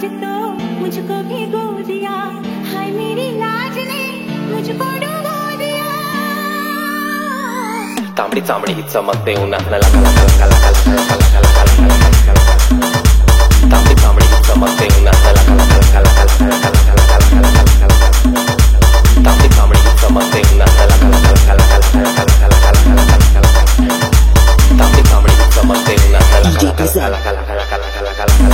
तो मुझको भिगो दिया, हाय मेरी लाज ने मुझको डुबो दिया। तांबडी चांबडी चमकते उन्हात लका लका लका लका लका लका लका लका। तांबडी चांबडी चमकते उन्हात लका लका लका लका लका लका लका लका लका। तांबडी चांबडी चमकते उन्हात लका लका लका लका लका लका लका लका लका लका। तांबडी चांबडी चमकते उन्हात लका लका लका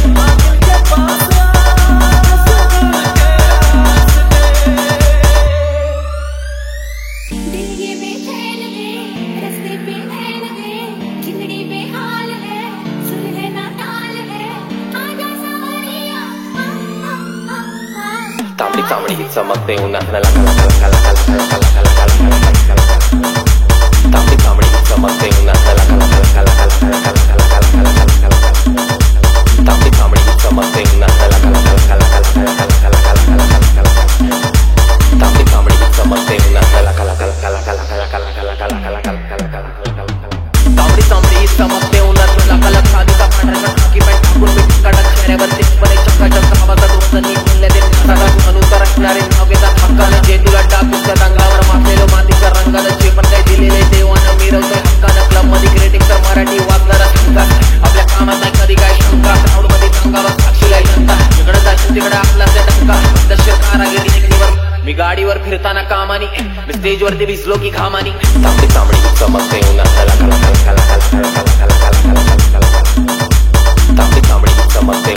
लका लका लका लका लका लका। तांबडी चांबडी चमकते उन्हात लका लका लका लका लका लका लका लका लका। तांबडी चांबडी चमकते उन्हात लका लका लका लका लका लका लका लका लका। तांबडी चांबडी चमकते उन्हात लका लका लका लका लका लका लका लका लका। तांबडी चांबडी चमकते उन्हात लका लका लका लका लका लका लका लका लका लका लका। तांबडी चांबडी चमकते उन्हात लका लका दिसा पांढऱ्या खाकी पॅन्ट टाकून मिठी कडक चेहऱ्यावरती पडे चक्काचक्क आवाजात दोस्तनी बोलले जे तुला टाकूच्या अंगावर मारलेलो मातीच्या रंगाला जे पण काही दिलेले देवानं मिरवतोय हक्कानं क्लब मध्ये ग्रेटिंग तर मराठी वाचणारा सांगता आपल्या कामात नाही कधी काय शंका क्राऊड मध्ये अंगावर साक्षीला जनता इकडे जाशील तिकडे आपला डंका दशक कारागिरी निघलीवर मी गाडीवर फिरताना कामानी मी स्टेजवरती भिजलो की घामानी तांबडी चांबडी चमकते उन्हात लका लका लका लका लका लका लका लका लका लका। तांबडी चांबडी चमकते